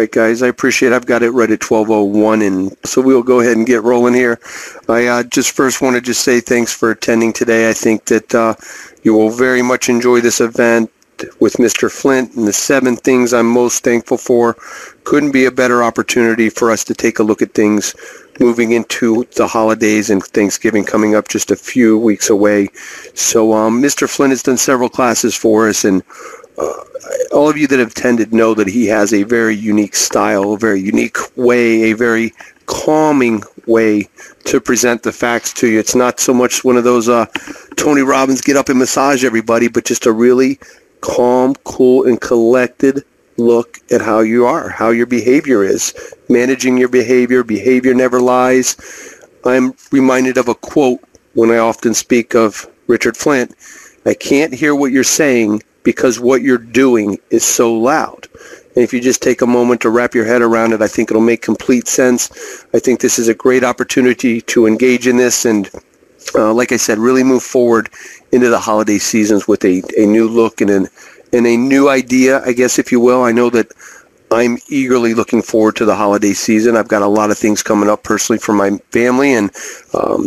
right, guys. I appreciate it. I've got it right at 12:01, and so we'll go ahead and get rolling here. I just first want to just say thanks for attending today. I think that you will very much enjoy this event with Mr. Flint, and the 7 things I'm most thankful for. Couldn't be a better opportunity for us to take a look at things moving into the holidays and Thanksgiving coming up just a few weeks away. So Mr. Flint has done several classes for us, and all of you that have attended know that he has a very unique style, a very unique way, a very calming way to present the facts to you. It's not so much one of those Tony Robbins get up and massage everybody, but just a really calm, cool, and collected look at how you are, how your behavior is, managing your behavior. Behavior never lies. I'm reminded of a quote when I often speak of Richard Flint. I can't hear what you're saying because what you're doing is so loud. And if you just take a moment to wrap your head around it, I think it'll make complete sense. I think this is a great opportunity to engage in this and, like I said, really move forward into the holiday seasons with a new look and a new idea, I guess, if you will. I know that I'm eagerly looking forward to the holiday season. I've got a lot of things coming up personally for my family, and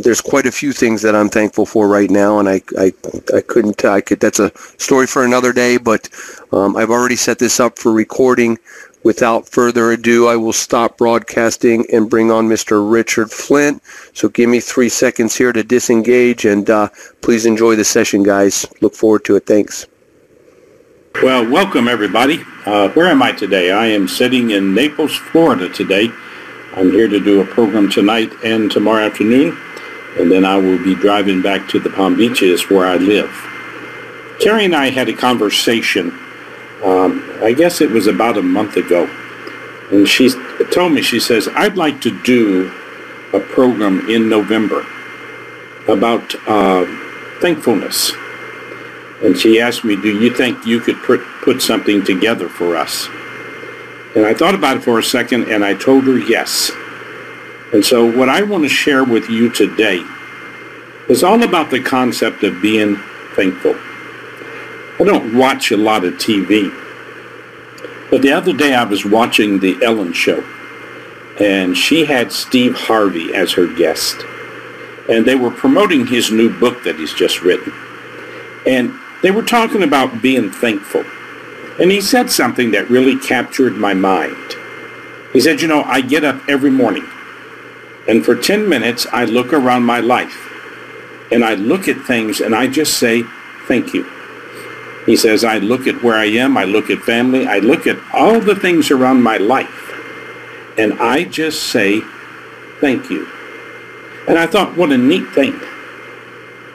there's quite a few things that I'm thankful for right now, and I couldn't, that's a story for another day, but I've already set this up for recording. Without further ado, I will stop broadcasting and bring on Mr. Richard Flint. So give me 3 seconds here to disengage, and please enjoy the session, guys. Look forward to it. Thanks. Well, welcome everybody. Where am I today? I am sitting in Naples, Florida today. I'm here to do a program tonight and tomorrow afternoon, and then I will be driving back to the Palm Beaches where I live. Terry and I had a conversation, I guess it was about a month ago, and she told me, she says, I'd like to do a program in November about thankfulness. And she asked me, do you think you could put something together for us? And I thought about it for a second, and I told her yes. And so what I want to share with you today is all about the concept of being thankful. I don't watch a lot of TV, but the other day I was watching the Ellen Show, and she had Steve Harvey as her guest. And they were promoting his new book that he's just written. And they were talking about being thankful. And he said something that really captured my mind. He said, you know, I get up every morning, and for 10 minutes I look around my life, and I look at things, and I just say, thank you. He says, I look at where I am, I look at family, I look at all the things around my life, and I just say, thank you. And I thought, what a neat thing.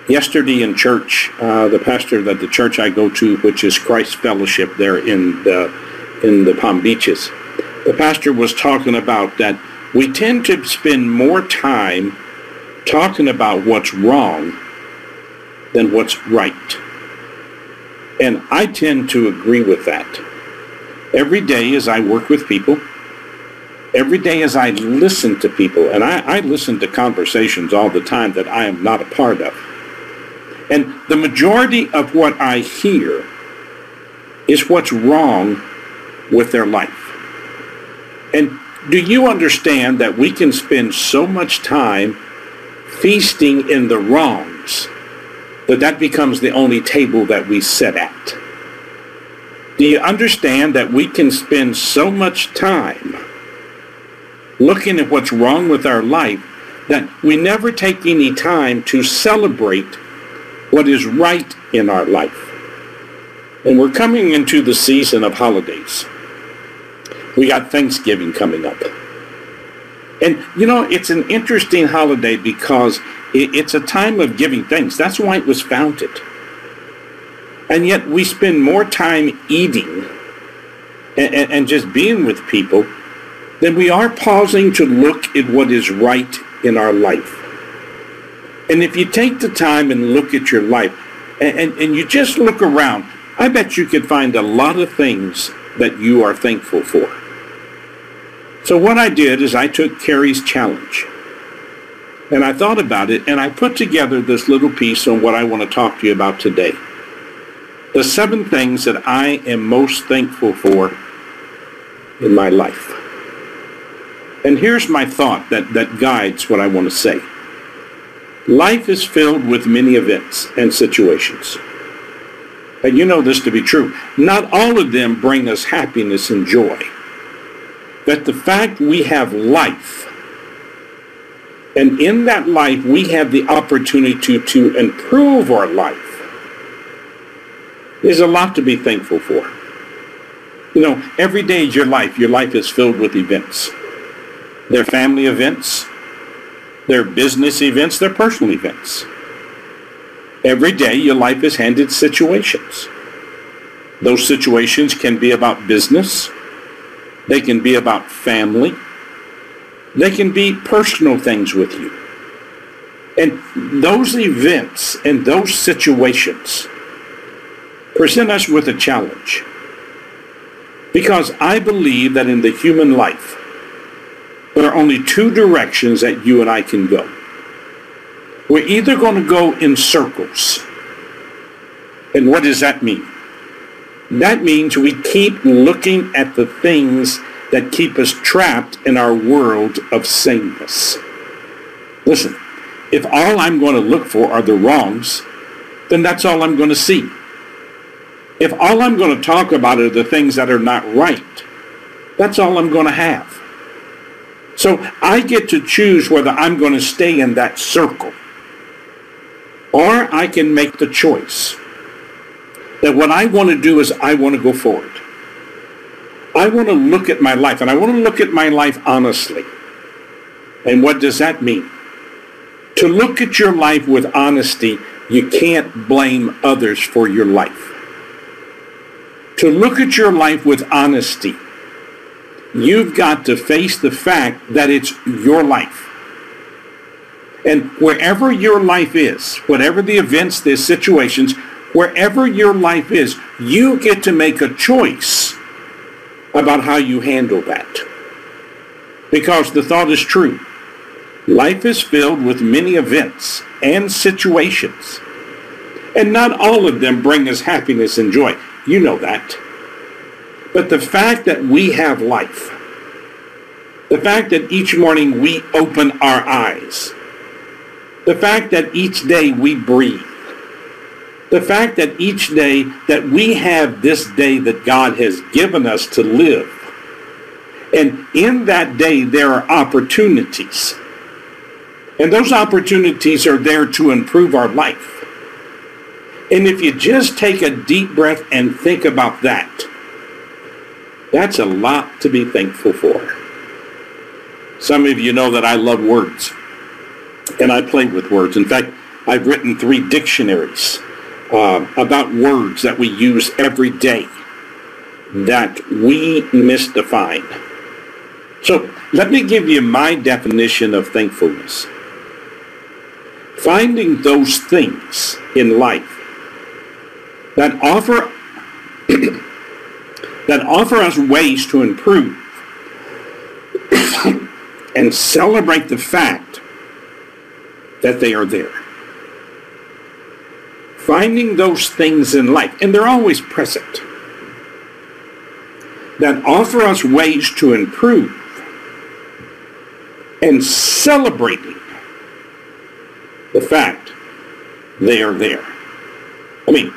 Yesterday in church, the pastor at the church I go to, which is Christ Fellowship there in the Palm Beaches, the pastor was talking about that we tend to spend more time talking about what's wrong than what's right. And I tend to agree with that. Every day as I work with people, every day as I listen to people, and I listen to conversations all the time that I am not a part of. And the majority of what I hear is what's wrong with their life. And do you understand that we can spend so much time feasting in the wrongs that becomes the only table that we sit at? Do you understand that we can spend so much time looking at what's wrong with our life that we never take any time to celebrate what is right in our life? And we're coming into the season of holidays. We got Thanksgiving coming up. And, you know, it's an interesting holiday because it's a time of giving thanks. That's why it was founded. And yet we spend more time eating and just being with people than we are pausing to look at what is right in our life. And if you take the time and look at your life, and you just look around, I bet you could find a lot of things that you are thankful for. So what I did is I took Carrie's challenge, and I thought about it, and I put together this little piece on what I want to talk to you about today. The 7 things that I am most thankful for in my life. And here's my thought that guides what I want to say. Life is filled with many events and situations. And you know this to be true. Not all of them bring us happiness and joy. But the fact we have life, and in that life we have the opportunity to improve our life, is a lot to be thankful for. You know, every day of your life is filled with events. They're family events, they're business events, they're personal events. Every day your life is handed situations. Those situations can be about business, they can be about family, they can be personal things with you. And those events and those situations present us with a challenge. Because I believe that in the human life, there are only two directions that you and I can go. We're either going to go in circles. And what does that mean? That means we keep looking at the things that keep us trapped in our world of sameness. Listen, if all I'm going to look for are the wrongs, then that's all I'm going to see. If all I'm going to talk about are the things that are not right, that's all I'm going to have. So I get to choose whether I'm going to stay in that circle, or I can make the choice that what I want to do is I want to go forward. I want to look at my life, and I want to look at my life honestly. And what does that mean? To look at your life with honesty, you can't blame others for your life. To look at your life with honesty, you've got to face the fact that it's your life. And wherever your life is, whatever the events, the situations, wherever your life is, you get to make a choice about how you handle that. Because the thought is true. Life is filled with many events and situations. And not all of them bring us happiness and joy. You know that. But the fact that we have life, the fact that each morning we open our eyes, the fact that each day we breathe, the fact that each day that we have this day that God has given us to live, and in that day there are opportunities, and those opportunities are there to improve our life. And if you just take a deep breath and think about that, that's a lot to be thankful for. Some of you know that I love words, and I play with words. In fact, I've written 3 dictionaries about words that we use every day that we misdefine. So let me give you my definition of thankfulness. Finding those things in life that offer us ways to improve and celebrate the fact that they are there. Finding those things in life, and they're always present, that offer us ways to improve and celebrating the fact they are there. I mean,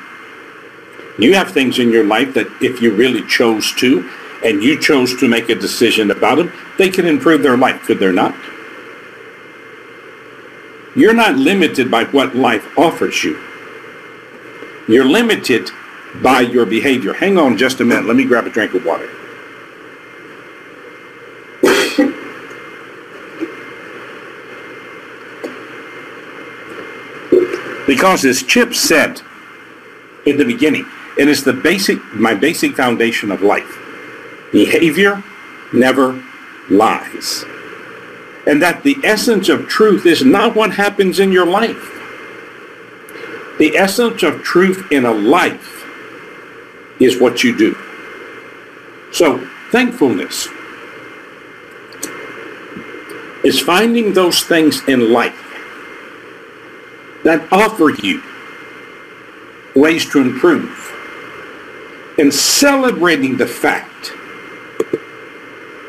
you have things in your life that if you really chose to, and you chose to make a decision about them, they can improve their life, could they not? You're not limited by what life offers you. You're limited by your behavior. Hang on just a minute. Let me grab a drink of water. Because as Chip said in the beginning, it is my basic foundation of life. Behavior never lies. And that the essence of truth is not what happens in your life. The essence of truth in a life is what you do. So, thankfulness is finding those things in life that offer you ways to improve and celebrating the fact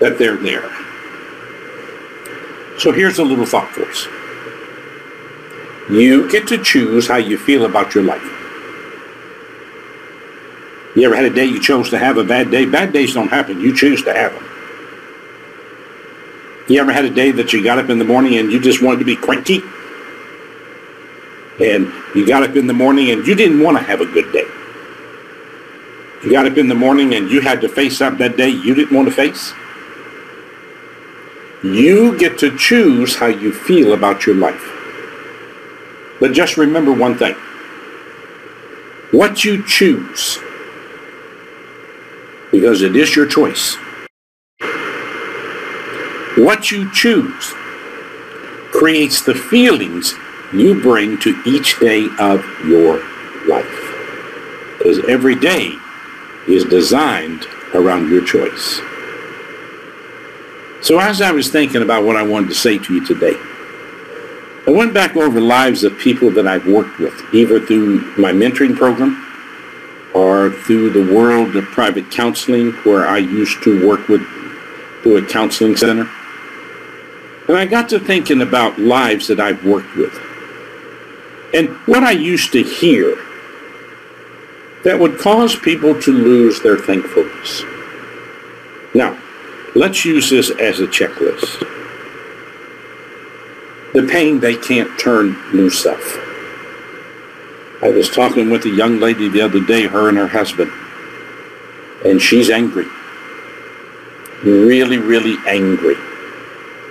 that they're there. So here's a little thought for us. You get to choose how you feel about your life. You ever had a day you chose to have a bad day? Bad days don't happen. You choose to have them. You ever had a day that you got up in the morning and you just wanted to be cranky? And you got up in the morning and you didn't want to have a good day. You got up in the morning and you had to face up that day you didn't want to face. You get to choose how you feel about your life. But just remember one thing. What you choose, because it is your choice, what you choose creates the feelings you bring to each day of your life. Because every day is designed around your choice. So as I was thinking about what I wanted to say to you today, I went back over lives of people that I've worked with, either through my mentoring program or through the world of private counseling, where I used to work with through a counseling center. And I got to thinking about lives that I've worked with and what I used to hear that would cause people to lose their thankfulness. Now, let's use this as a checklist. The pain they can't turn loose of. I was talking with a young lady the other day, her and her husband, and she's angry. Really, really angry.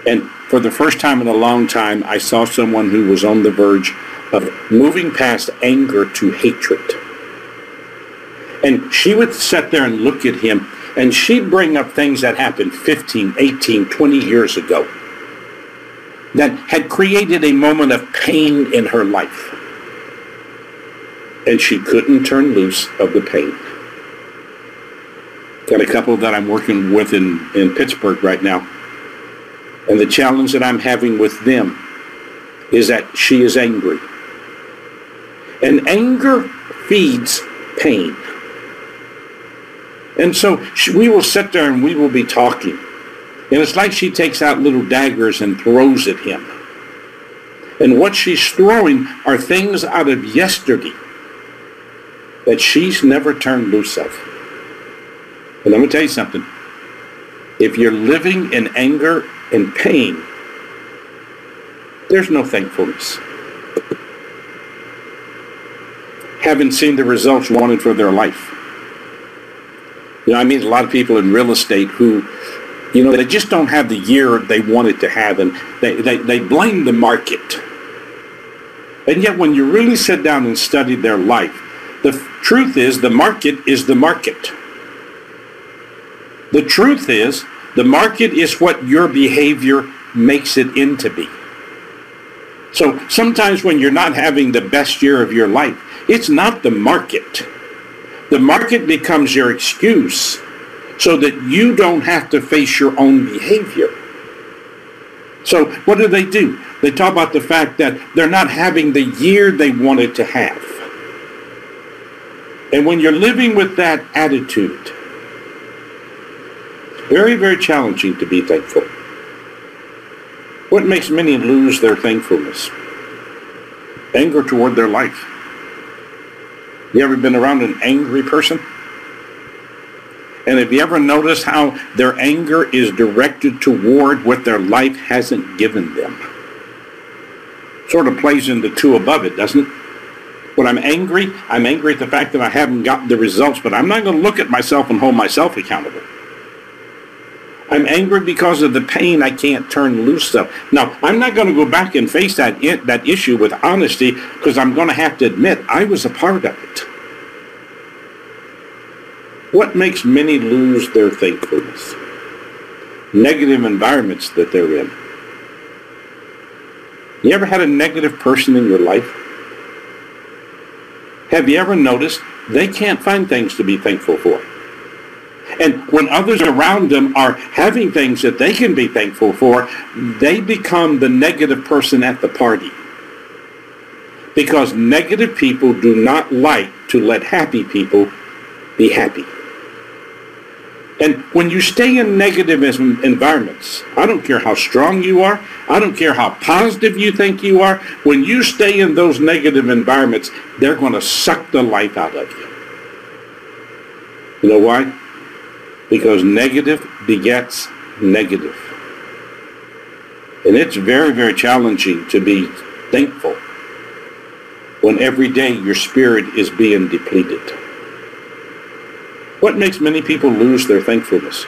And for the first time in a long time, I saw someone who was on the verge of moving past anger to hatred. And she would sit there and look at him, and she'd bring up things that happened 15, 18, 20 years ago that had created a moment of pain in her life. And she couldn't turn loose of the pain. Got a couple that I'm working with in Pittsburgh right now. And the challenge that I'm having with them is that she is angry. And anger feeds pain. And so we will sit there and we will be talking. And it's like she takes out little daggers and throws at him. And what she's throwing are things out of yesterday that she's never turned loose of. And I'm going to tell you something. If you're living in anger and pain, there's no thankfulness. Haven't seen the results wanted for their life. You know, I meet a lot of people in real estate who, you know, they just don't have the year they wanted to have, and they blame the market. And yet when you really sit down and study their life, the truth is the market is the market. The truth is the market is what your behavior makes it into be. So sometimes when you're not having the best year of your life, it's not the market. The market becomes your excuse so that you don't have to face your own behavior. So what do? They talk about the fact that they're not having the year they wanted to have. And when you're living with that attitude, it's very, very challenging to be thankful. What makes many lose their thankfulness? Anger toward their life. You ever been around an angry person? And have you ever noticed how their anger is directed toward what their life hasn't given them? Sort of plays into two above it, doesn't it? When I'm angry at the fact that I haven't gotten the results, but I'm not going to look at myself and hold myself accountable. I'm angry because of the pain I can't turn loose of. Now, I'm not going to go back and face that issue with honesty, because I'm going to have to admit I was a part of it. What makes many lose their thankfulness? Negative environments that they're in. You ever had a negative person in your life? Have you ever noticed they can't find things to be thankful for? And when others around them are having things that they can be thankful for, they become the negative person at the party. Because negative people do not like to let happy people be happy. And when you stay in negative environments, I don't care how strong you are, I don't care how positive you think you are, when you stay in those negative environments, they're going to suck the life out of you. You know why? Because negative begets negative. And it's very, very challenging to be thankful when every day your spirit is being depleted. What makes many people lose their thankfulness?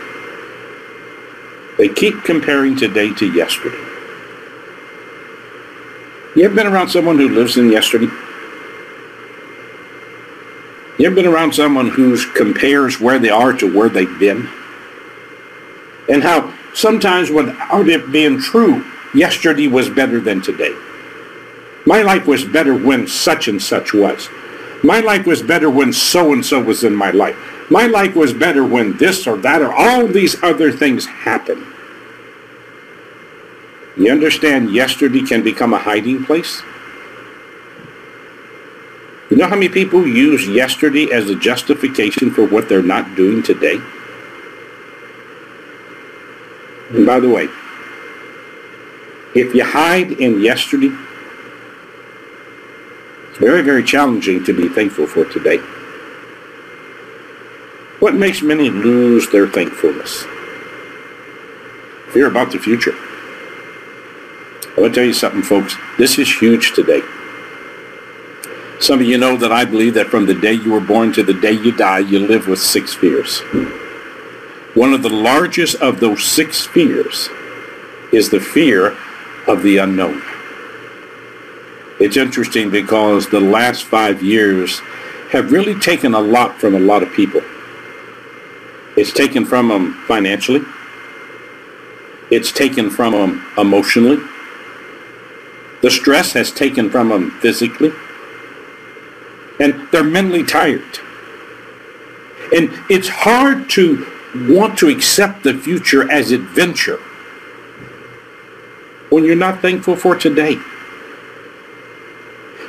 They keep comparing today to yesterday. You ever been around someone who lives in yesterday? You ever been around someone who compares where they are to where they've been? And how sometimes without it being true, yesterday was better than today. My life was better when such and such was. My life was better when so-and-so was in my life. My life was better when this or that or all these other things happened. You understand yesterday can become a hiding place? You know how many people use yesterday as a justification for what they're not doing today? And by the way, if you hide in yesterday, it's very, very challenging to be thankful for today. What makes many lose their thankfulness? Fear about the future. I want to tell you something, folks. This is huge today. Some of you know that I believe that from the day you were born to the day you die, you live with 6 fears. One of the largest of those 6 fears is the fear of the unknown. It's interesting because the last 5 years have really taken a lot from a lot of people. It's taken from them financially. It's taken from them emotionally. The stress has taken from them physically. And they're mentally tired. And it's hard to want to accept the future as adventure when you're not thankful for today.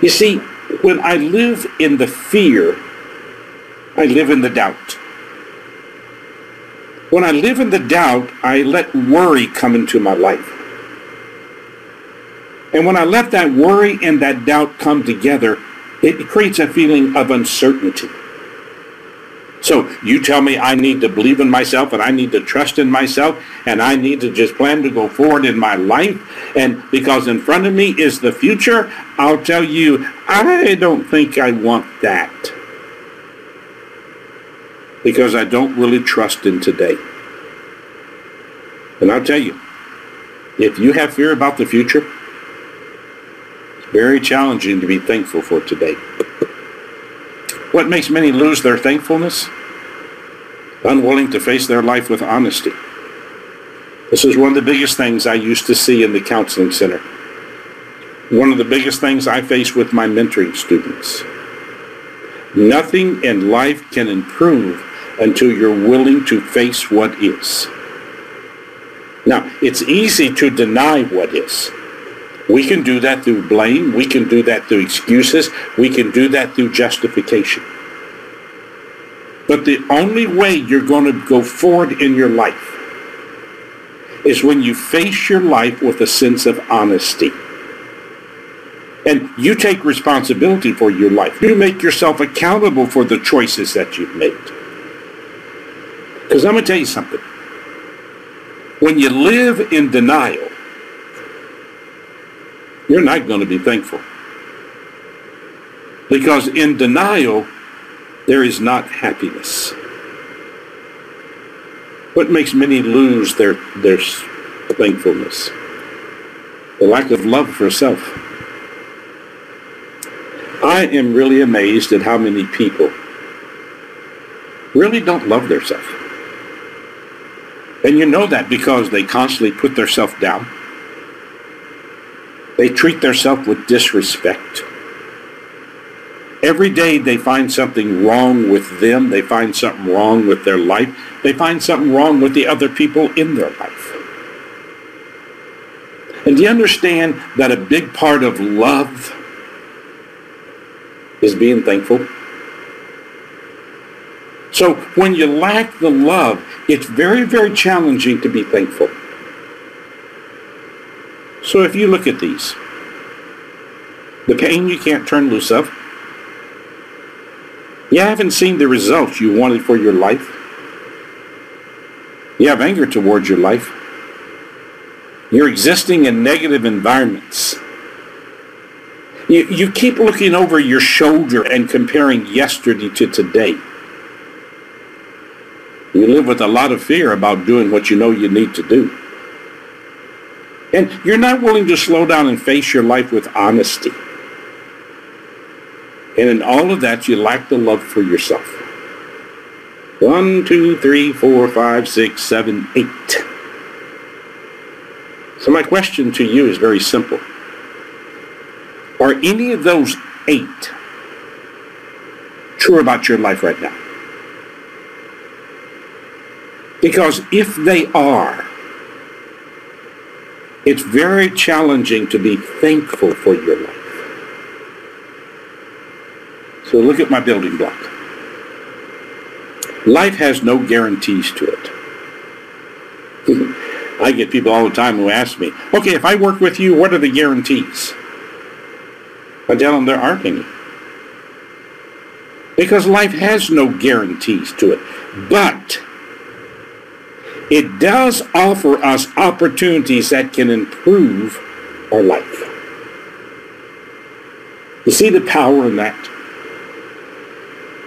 You see, when I live in the fear, I live in the doubt. When I live in the doubt, I let worry come into my life. And when I let that worry and that doubt come together, it creates a feeling of uncertainty. So you tell me I need to believe in myself and I need to trust in myself and I need to just plan to go forward in my life. And because in front of me is the future, I'll tell you, I don't think I want that. Because I don't really trust in today. And I'll tell you, if you have fear about the future, it's very challenging to be thankful for today. What makes many lose their thankfulness? Unwilling to face their life with honesty. This is one of the biggest things I used to see in the counseling center. One of the biggest things I face with my mentoring students. Nothing in life can improve until you're willing to face what is. Now, it's easy to deny what is. We can do that through blame. We can do that through excuses. We can do that through justification. But the only way you're going to go forward in your life is when you face your life with a sense of honesty. And you take responsibility for your life. You make yourself accountable for the choices that you've made. Because I'm going to tell you something. When you live in denial, you're not going to be thankful. Because in denial, there is not happiness. What makes many lose their thankfulness? The lack of love for self. I am really amazed at how many people really don't love themselves. And you know that because they constantly put themselves down. They treat themselves with disrespect. Every day they find something wrong with them. They find something wrong with their life. They find something wrong with the other people in their life. And do you understand that a big part of love is being thankful? So when you lack the love, it's very, very challenging to be thankful. So if you look at these, the pain you can't turn loose of, you haven't seen the results you wanted for your life, you have anger towards your life, you're existing in negative environments, you keep looking over your shoulder and comparing yesterday to today. You live with a lot of fear about doing what you know you need to do. And you're not willing to slow down and face your life with honesty. And in all of that, you lack the love for yourself. 1, 2, 3, 4, 5, 6, 7, 8. So my question to you is very simple. Are any of those 8 true about your life right now? Because if they are, it's very challenging to be thankful for your life. So look at my building block. Life has no guarantees to it. I get people all the time who ask me, okay, if I work with you, what are the guarantees? I tell them there aren't any. Because life has no guarantees to it. But it does offer us opportunities that can improve our life. You see the power in that?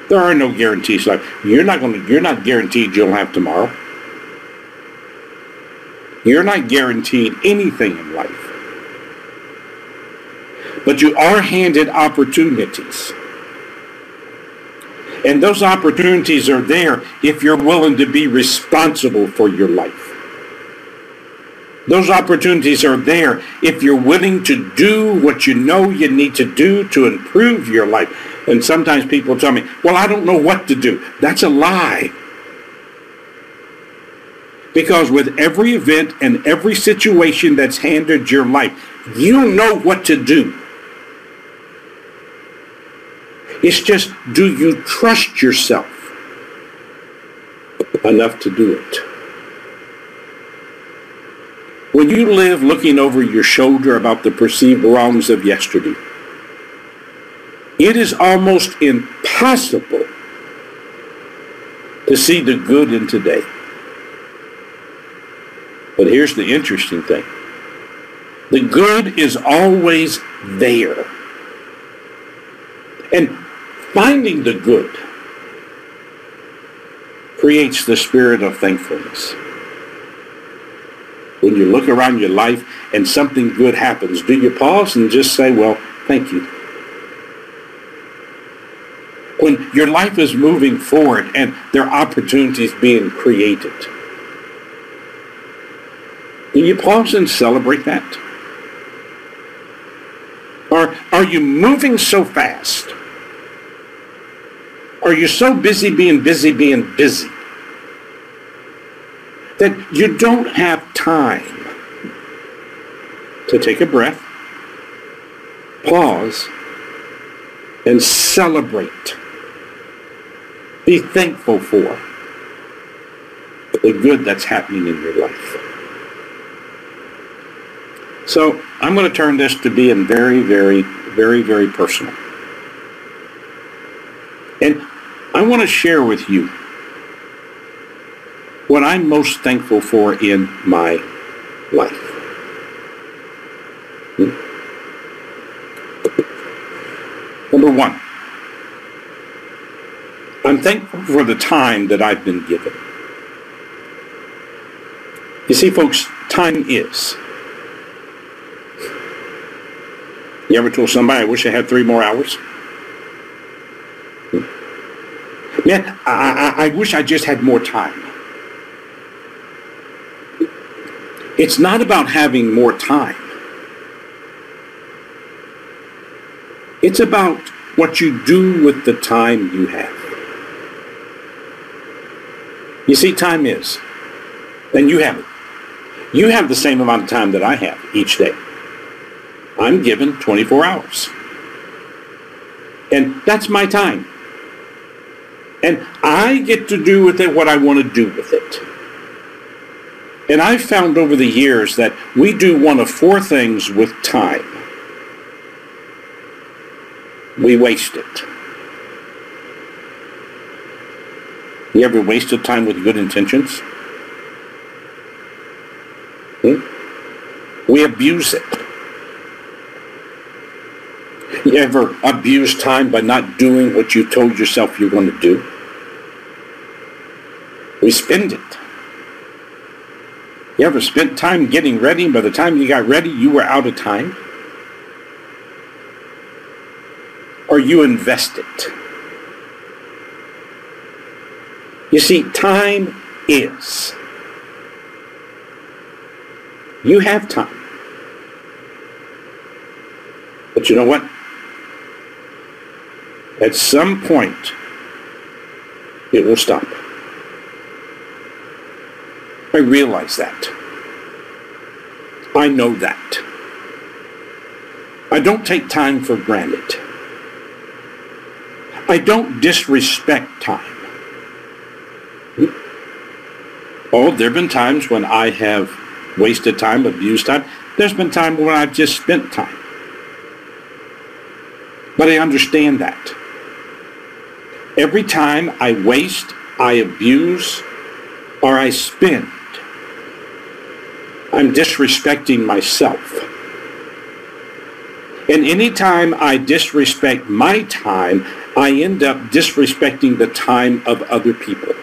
There are no guarantees. Like you're not guaranteed you'll have tomorrow. You're not guaranteed anything in life. But you are handed opportunities. And those opportunities are there if you're willing to be responsible for your life. Those opportunities are there if you're willing to do what you know you need to do to improve your life. And sometimes people tell me, well, I don't know what to do. That's a lie. Because with every event and every situation that's handed your life, you know what to do. It's just, do you trust yourself enough to do it? When you live looking over your shoulder about the perceived wrongs of yesterday, it is almost impossible to see the good in today. But here's the interesting thing. The good is always there. And finding the good creates the spirit of thankfulness. When you look around your life and something good happens, do you pause and just say, well, thank you? When your life is moving forward and there are opportunities being created, do you pause and celebrate that? Or are you moving so fast? Are you so busy being busy that you don't have time to take a breath, pause, and celebrate? Be thankful for the good that's happening in your life. So I'm going to turn this to being very, very, very, very personal. And I want to share with you what I'm most thankful for in my life. Number one, I'm thankful for the time that I've been given. You see, folks, time is. You ever told somebody, I wish I had 3 more hours? Man, I wish I just had more time. It's not about having more time. It's about what you do with the time you have. You see, time is, and you have it. You have the same amount of time that I have each day. I'm given 24 hours. And that's my time. And I get to do with it what I want to do with it. And I've found over the years that we do one of four things with time. We waste it. You ever wasted time with good intentions? We abuse it. You ever abuse time by not doing what you told yourself you're going to do? We spend it. You ever spent time getting ready, and by the time you got ready, you were out of time? Or you invest it? You see, time is. You have time. But you know what? At some point, it will stop. I realize that. I know that. I don't take time for granted. I don't disrespect time. Oh, there have been times when I have wasted time, abused time. There's been times when I've just spent time. But I understand that. Every time I waste, I abuse, or I spend, I'm disrespecting myself. And any time I disrespect my time, I end up disrespecting the time of other people.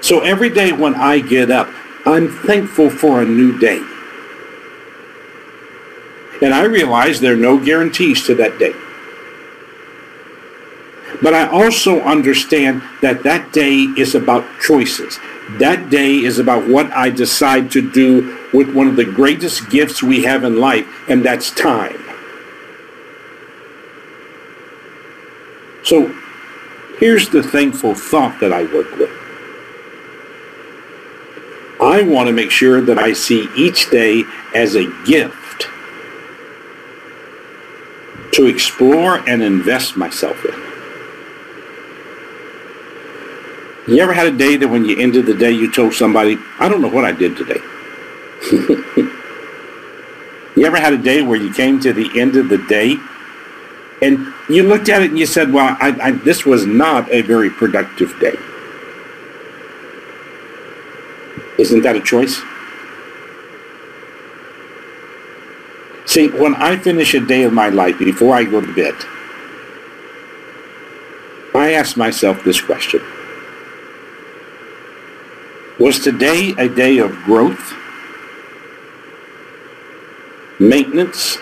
So every day when I get up, I'm thankful for a new day. And I realize there are no guarantees to that day. But I also understand that that day is about choices. That day is about what I decide to do with one of the greatest gifts we have in life, and that's time. So here's the thankful thought that I work with. I want to make sure that I see each day as a gift to explore and invest myself in. You ever had a day that when you ended the day you told somebody, I don't know what I did today? You ever had a day where you came to the end of the day and you looked at it and you said, well, this was not a very productive day? Isn't that a choice? See, when I finish a day of my life, before I go to bed, I ask myself this question. Was today a day of growth, maintenance,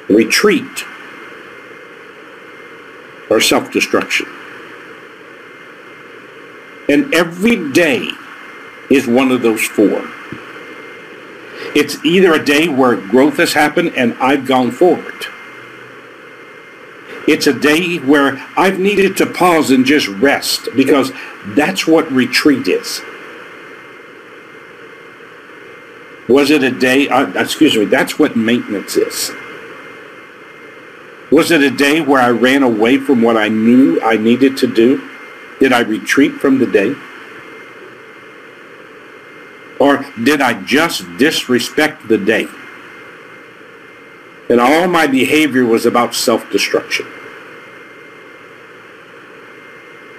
retreat, or self-destruction? And every day is one of those four. It's either a day where growth has happened and I've gone forward. It's a day where I've needed to pause and just rest, because that's what retreat is. Was it a day, that's what maintenance is. Was it a day where I ran away from what I knew I needed to do? Did I retreat from the day? Or did I just disrespect the day? And all my behavior was about self-destruction.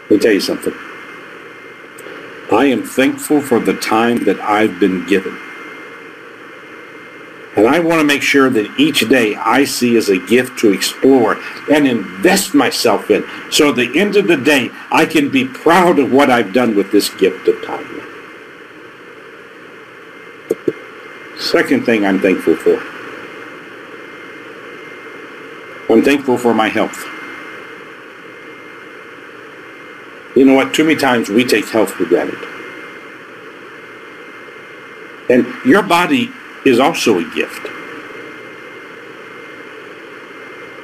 Let me tell you something. I am thankful for the time that I've been given. And I want to make sure that each day I see as a gift to explore and invest myself in. So at the end of the day, I can be proud of what I've done with this gift of time. Second thing I'm thankful for. I'm thankful for my health. You know what? Too many times we take health for granted. And your body is also a gift.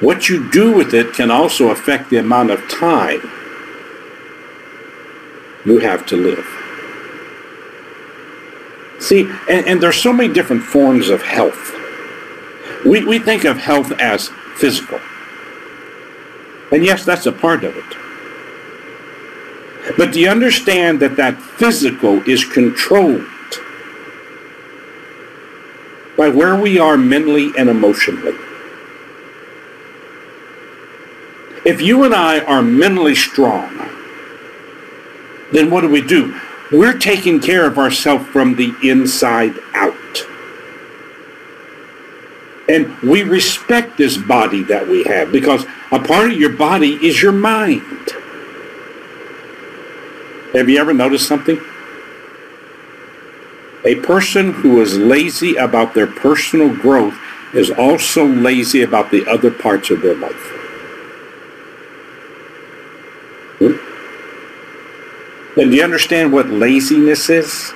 What you do with it can also affect the amount of time you have to live. See, and there's so many different forms of health. We think of health as physical. And yes, that's a part of it. But do you understand that that physical is controlled by where we are mentally and emotionally? If you and I are mentally strong, then what do? We're taking care of ourselves from the inside out. And we respect this body that we have, because a part of your body is your mind. Have you ever noticed something? A person who is lazy about their personal growth is also lazy about the other parts of their life. And do you understand what laziness is?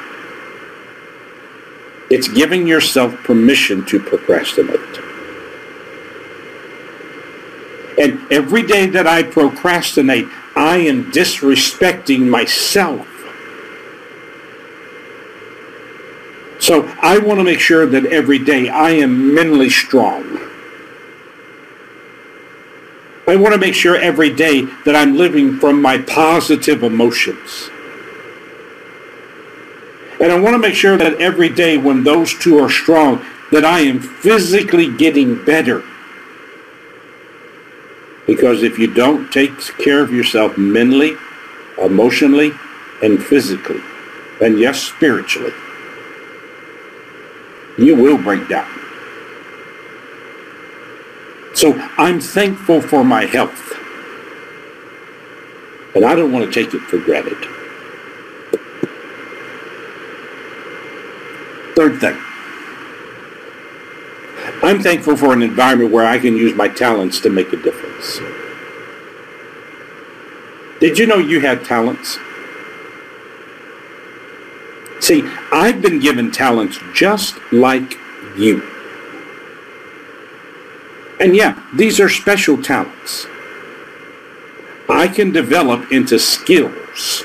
It's giving yourself permission to procrastinate. And every day that I procrastinate, I am disrespecting myself. So I want to make sure that every day I am mentally strong. I want to make sure every day that I'm living from my positive emotions. And I want to make sure that every day when those two are strong, that I am physically getting better. Because if you don't take care of yourself mentally, emotionally, and physically, and yes, spiritually, you will break down. So I'm thankful for my health. And I don't want to take it for granted. Third thing, I'm thankful for an environment where I can use my talents to make a difference. Did you know you had talents? See, I've been given talents just like you. And yeah, these are special talents. I can develop into skills.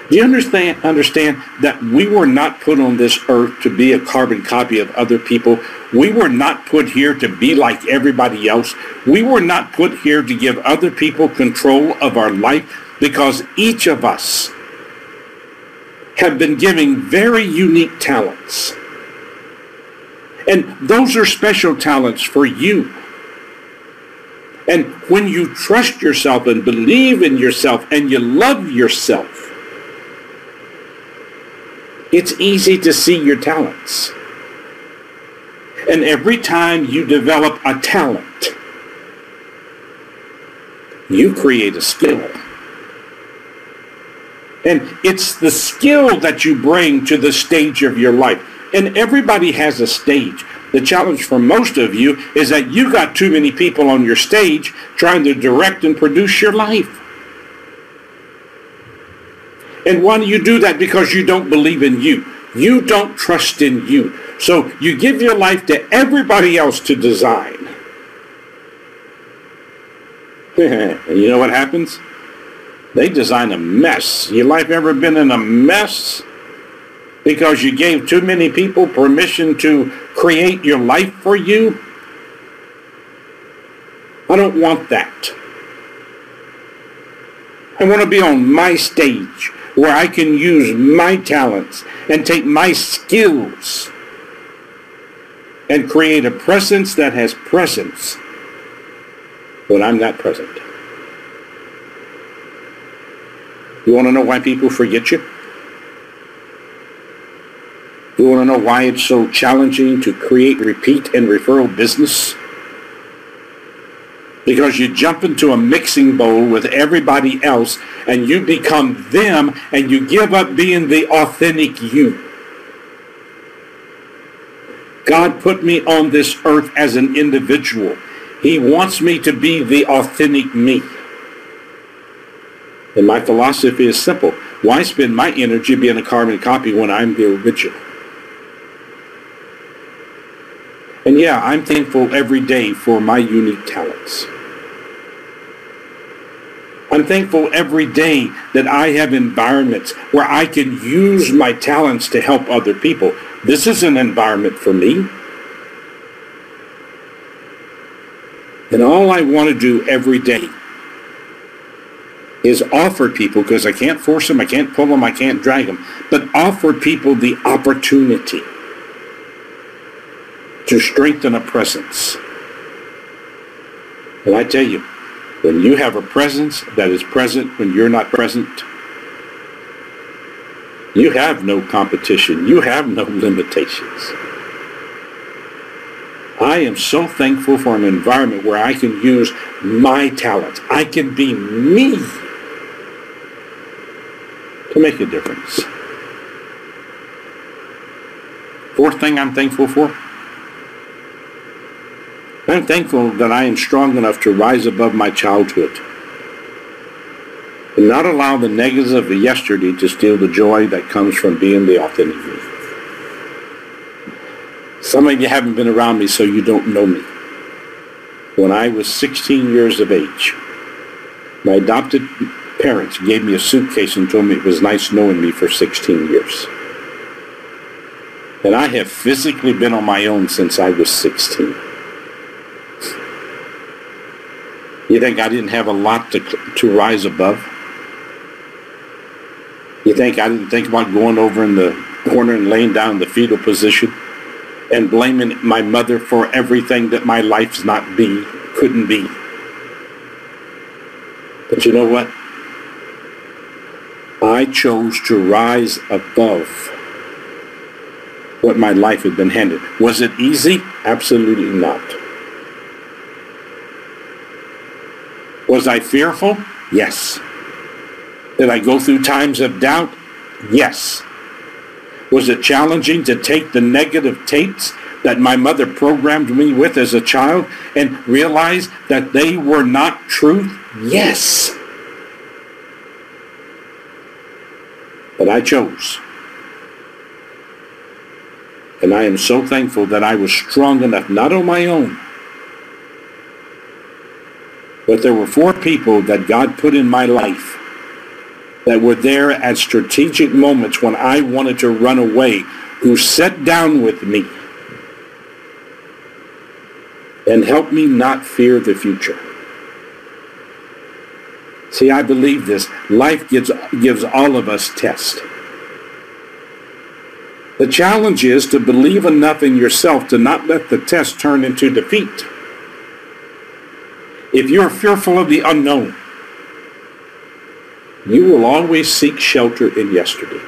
Do you understand that we were not put on this earth to be a carbon copy of other people? We were not put here to be like everybody else. We were not put here to give other people control of our life, because each of us have been given very unique talents. And those are special talents for you. And when you trust yourself and believe in yourself and you love yourself, it's easy to see your talents. And every time you develop a talent, you create a skill. And it's the skill that you bring to the stage of your life. And everybody has a stage. The challenge for most of you is that you got too many people on your stage trying to direct and produce your life. And why do you do that? Because you don't believe in you. You don't trust in you. So you give your life to everybody else to design. And you know what happens? They design a mess. Your life ever been in a mess? Because you gave too many people permission to create your life for you? I don't want that. I want to be on my stage where I can use my talents and take my skills and create a presence that has presence when I'm not present. You want to know why people forget you? You want to know why it's so challenging to create repeat and referral business? Because you jump into a mixing bowl with everybody else and you become them and you give up being the authentic you. God put me on this earth as an individual. He wants me to be the authentic me. And my philosophy is simple. Why spend my energy being a carbon copy when I'm the original? And yeah, I'm thankful every day for my unique talents. I'm thankful every day that I have environments where I can use my talents to help other people. This is an environment for me. And all I want to do every day is offer people, because I can't force them, I can't pull them, I can't drag them, but offer people the opportunity to strengthen a presence. And I tell you, when you have a presence that is present when you're not present, you have no competition. You have no limitations. I am so thankful for an environment where I can use my talents. I can be me to make a difference. Fourth thing I'm thankful for, I'm thankful that I am strong enough to rise above my childhood and not allow the negatives of yesterday to steal the joy that comes from being the authentic me. Some of you haven't been around me, so you don't know me. When I was 16 years of age, my adopted parents gave me a suitcase and told me it was nice knowing me for 16 years. And I have physically been on my own since I was 16. You think I didn't have a lot to rise above? You think I didn't think about going over in the corner and laying down in the fetal position and blaming my mother for everything that my life's couldn't be? But you know what? I chose to rise above what my life had been handed. Was it easy? Absolutely not. Was I fearful? Yes. Did I go through times of doubt? Yes. Was it challenging to take the negative tapes that my mother programmed me with as a child and realize that they were not truth? Yes. But I chose. And I am so thankful that I was strong enough, not on my own, but there were 4 people that God put in my life that were there at strategic moments when I wanted to run away, who sat down with me and helped me not fear the future. See, I believe this. Life gives all of us tests. The challenge is to believe enough in yourself to not let the test turn into defeat. If you're fearful of the unknown, you will always seek shelter in yesterday.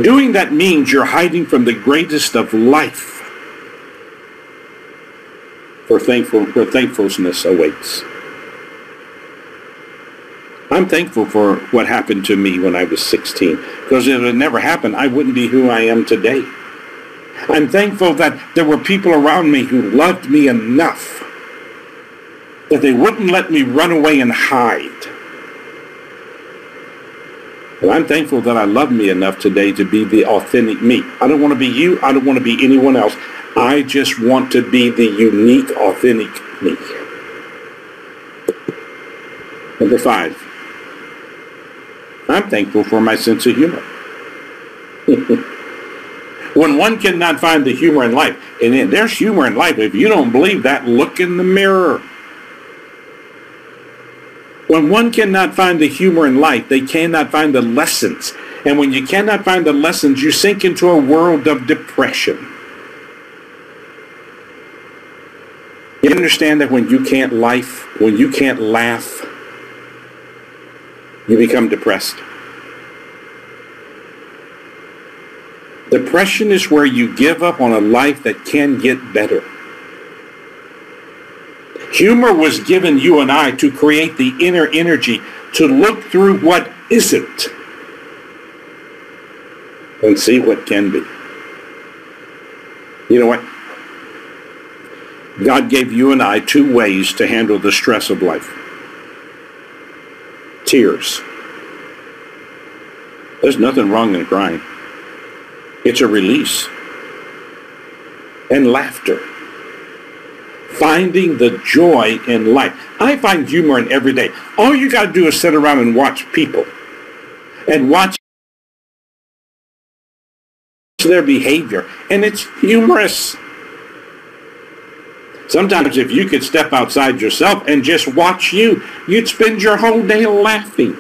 Doing that means you're hiding from the greatest of life. For thankfulness awaits. I'm thankful for what happened to me when I was 16, because if it never happened, I wouldn't be who I am today. I'm thankful that there were people around me who loved me enough that they wouldn't let me run away and hide. And I'm thankful that I love me enough today to be the authentic me. I don't want to be you. I don't want to be anyone else. I just want to be the unique, authentic me. Number 5. I'm thankful for my sense of humor. When one cannot find the humor in life, and there's humor in life, if you don't believe that, look in the mirror. When one cannot find the humor in life, they cannot find the lessons. And when you cannot find the lessons, you sink into a world of depression. You understand that when you can't laugh, you become depressed. Depression is where you give up on a life that can get better. Humor was given you and I to create the inner energy to look through what isn't and see what can be. You know what? God gave you and I 2 ways to handle the stress of life. Tears. There's nothing wrong in crying. It's a release. And laughter. Finding the joy in life. I find humor in every day. All you got to do is sit around and watch people. And watch their behavior. And it's humorous. Sometimes if you could step outside yourself and just watch you, you'd spend your whole day laughing.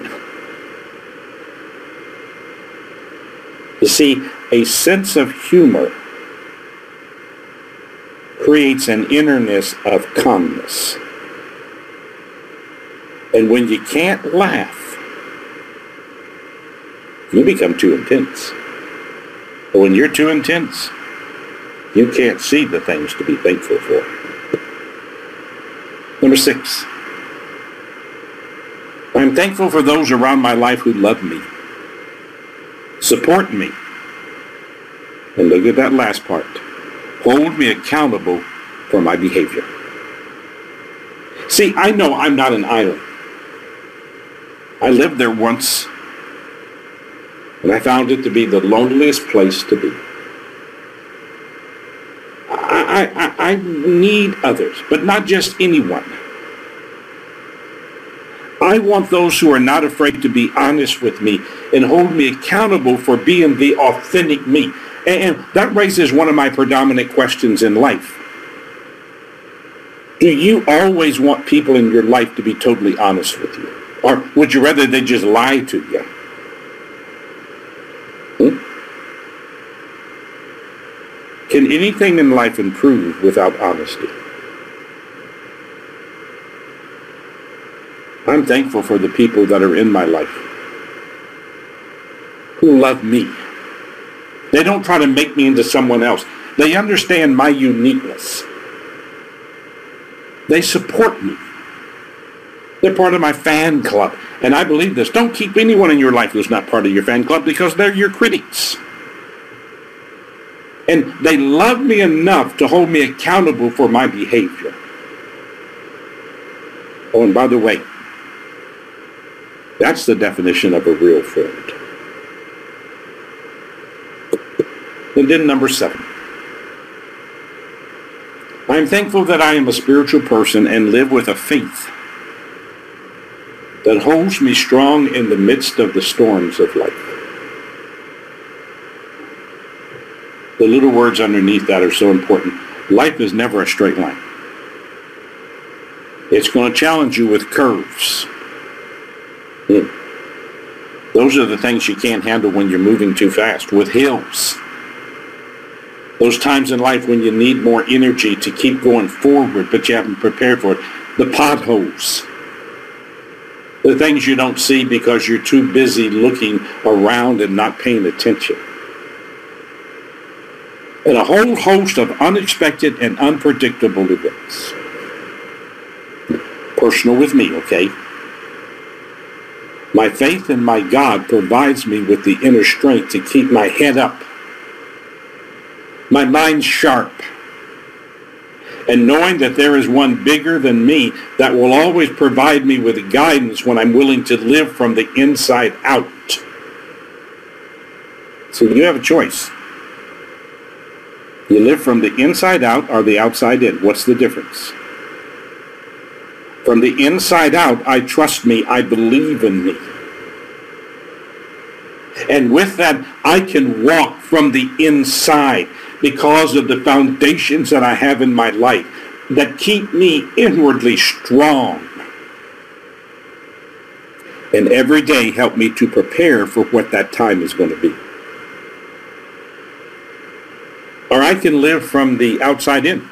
You see, a sense of humor creates an innerness of calmness. And when you can't laugh, you become too intense. But when you're too intense, you can't see the things to be thankful for. Number 6, I'm thankful for those around my life who love me, support me, and look at that last part, hold me accountable for my behavior. See, I know I'm not an island. I lived there once, and I found it to be the loneliest place to be. I need others, but not just anyone. I want those who are not afraid to be honest with me and hold me accountable for being the authentic me. And that raises one of my predominant questions in life. Do you always want people in your life to be totally honest with you? Or would you rather they just lie to you? Can anything in life improve without honesty? I'm thankful for the people that are in my life who love me. They don't try to make me into someone else. They understand my uniqueness. They support me. They're part of my fan club. And I believe this. Don't keep anyone in your life who's not part of your fan club because they're your critics. And they love me enough to hold me accountable for my behavior. Oh, and by the way, that's the definition of a real friend. And then number 7. I'm thankful that I am a spiritual person and live with a faith that holds me strong in the midst of the storms of life. The little words underneath that are so important. Life is never a straight line. It's going to challenge you with curves. Those are the things you can't handle when you're moving too fast. With hills. Those times in life when you need more energy to keep going forward, but you haven't prepared for it. The potholes. The things you don't see because you're too busy looking around and not paying attention. And a whole host of unexpected and unpredictable events. Personal with me, okay? My faith in my God provides me with the inner strength to keep my head up, my mind sharp, and knowing that there is one bigger than me that will always provide me with guidance when I'm willing to live from the inside out. So you have a choice. You live from the inside out or the outside in. What's the difference? From the inside out, I trust me, I believe in me. And with that, I can walk from the inside because of the foundations that I have in my life that keep me inwardly strong. And every day help me to prepare for what that time is going to be. Or I can live from the outside in.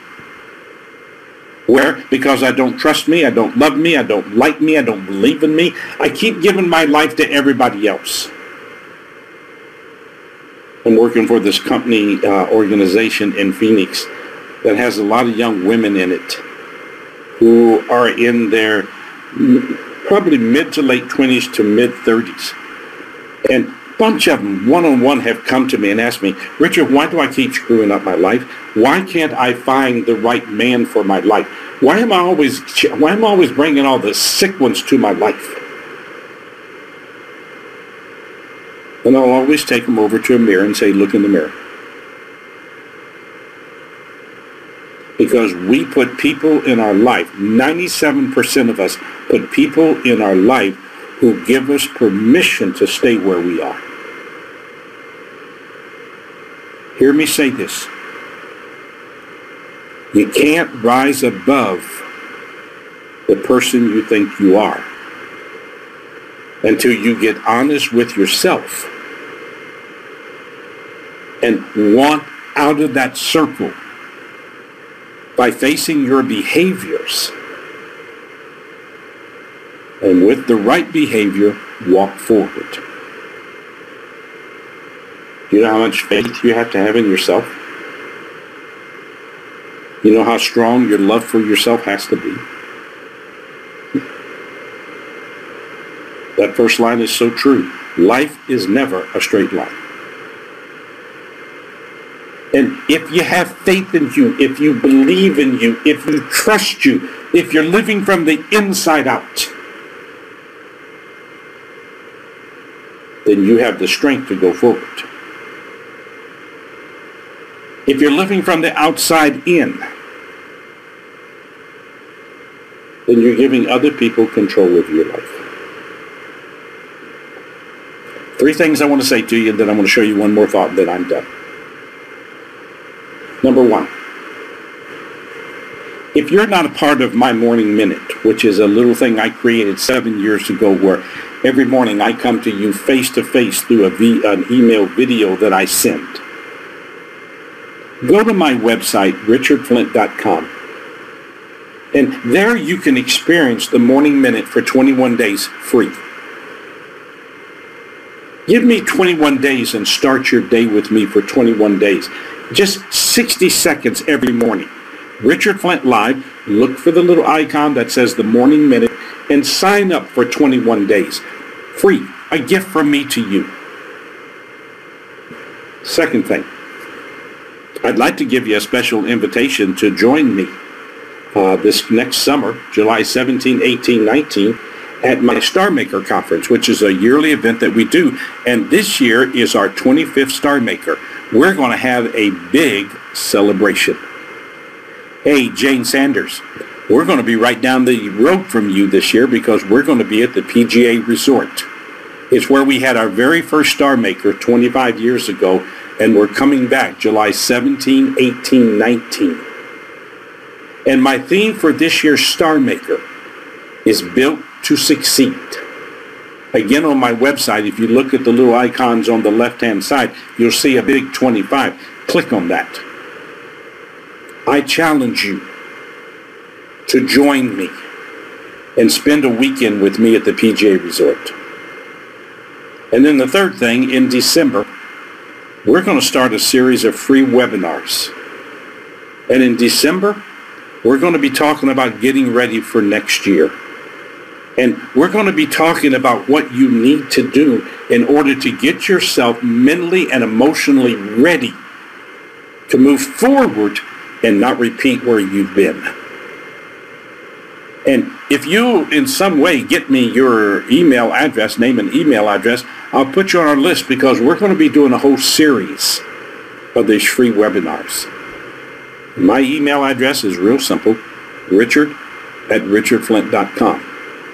Where, because I don't trust me, I don't love me, I don't like me, I don't believe in me, I keep giving my life to everybody else. I'm working for this company organization in Phoenix that has a lot of young women in it who are in their probably mid to late 20s to mid 30s. And a bunch of them, one-on-one, have come to me and asked me, Richard, why do I keep screwing up my life? Why can't I find the right man for my life? Why am I always bringing all the sick ones to my life? And I'll always take them over to a mirror and say, look in the mirror. Because we put people in our life, 97% of us put people in our life who give us permission to stay where we are. Hear me say this. You can't rise above the person you think you are until you get honest with yourself and want out of that circle by facing your behaviors. And with the right behavior, walk forward. Do you know how much faith you have to have in yourself? You know how strong your love for yourself has to be? That first line is so true. Life is never a straight line. And if you have faith in you, if you believe in you, if you trust you, if you're living from the inside out, then you have the strength to go forward. If you're living from the outside in, then you're giving other people control of your life. 3 things I want to say to you, then I'm going to show you one more thought, then I'm done. Number 1, if you're not a part of my Morning Minute, which is a little thing I created 7 years ago where every morning I come to you face to face through an email video that I send, go to my website, richardflint.com, and there you can experience the Morning Minute for 21 days free. Give me 21 days and start your day with me for 21 days. Just 60 seconds every morning. Richard Flint Live, look for the little icon that says the Morning Minute and sign up for 21 days. Free, a gift from me to you. Second thing, I'd like to give you a special invitation to join me this next summer, July 17, 18, 19, at my Star Maker Conference, which is a yearly event that we do. And this year is our 25th Star Maker. We're going to have a big celebration. Hey, Jane Sanders, we're going to be right down the road from you this year because we're going to be at the PGA Resort. It's where we had our very first Star Maker 25 years ago, and we're coming back July 17, 18, 19. And my theme for this year's Star Maker is Built to Succeed. Again, on my website, if you look at the little icons on the left-hand side, you'll see a big 25. Click on that. I challenge you to join me and spend a weekend with me at the PGA Resort. And then the third thing, in December, we're going to start a series of free webinars. And in December, we're going to be talking about getting ready for next year. And we're going to be talking about what you need to do in order to get yourself mentally and emotionally ready to move forward and not repeat where you've been. And if you in some way get me your email address, name and email address, I'll put you on our list because we're going to be doing a whole series of these free webinars. My email address is real simple, richard@richardflint.com.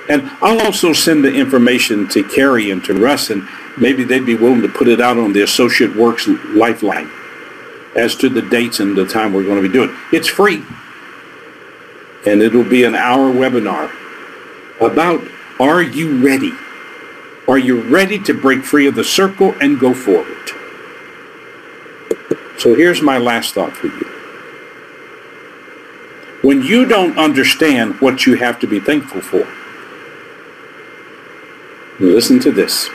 And I'll also send the information to Carrie and to Russ, and maybe they'd be willing to put it out on the Associate Works Lifeline as to the dates and the time we're going to be doing it. It's free. And it'll be an hour webinar about, are you ready? Are you ready to break free of the circle and go forward? So here's my last thought for you. When you don't understand what you have to be thankful for, listen to this.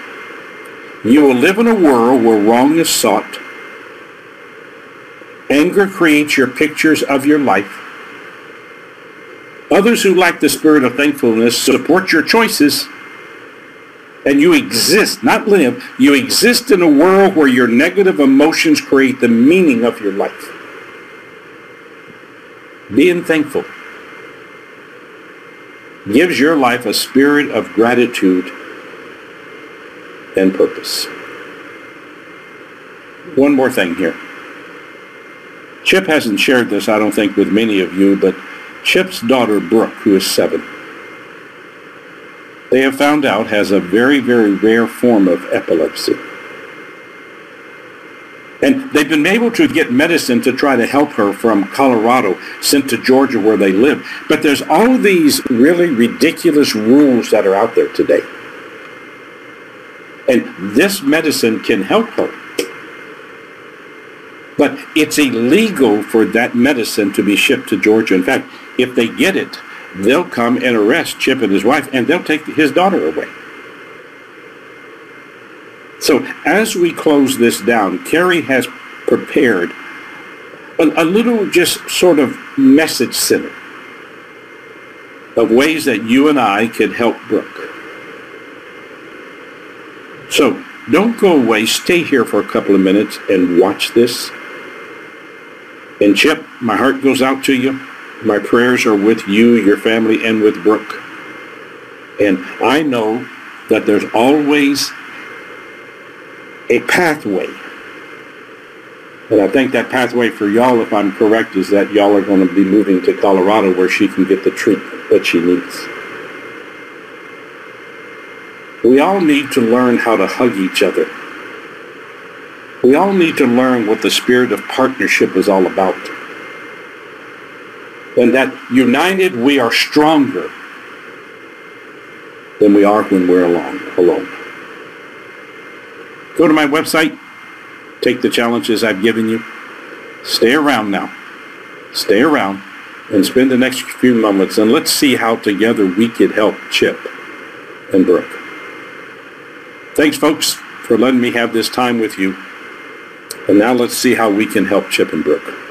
You will live in a world where wrong is sought. Anger creates your pictures of your life. Others who lack the spirit of thankfulness support your choices. And you exist, not live, you exist in a world where your negative emotions create the meaning of your life. Being thankful gives your life a spirit of gratitude and purpose. One more thing here. Chip hasn't shared this, I don't think, with many of you, but Chip's daughter, Brooke, who is 7, they have found out has a very, very rare form of epilepsy. And they've been able to get medicine to try to help her from Colorado, sent to Georgia where they live. But there's all these really ridiculous rules that are out there today. And this medicine can help her. But it's illegal for that medicine to be shipped to Georgia. In fact, if they get it, they'll come and arrest Chip and his wife, and they'll take his daughter away. So as we close this down, Carrie has prepared a little just sort of message center of ways that you and I could help Brooke. So don't go away. Stay here for a couple of minutes and watch this. And Chip, my heart goes out to you. My prayers are with you, your family, and with Brooke. And I know that there's always a pathway. And I think that pathway for y'all, if I'm correct, is that y'all are going to be moving to Colorado where she can get the treatment that she needs. We all need to learn how to hug each other. We all need to learn what the spirit of partnership is all about. And that united we are stronger than we are when we're alone. Go to my website, take the challenges I've given you. Stay around now. Stay around and spend the next few moments, and let's see how together we could help Chip and Brooke. Thanks, folks, for letting me have this time with you. And now let's see how we can help Chip and Brooke.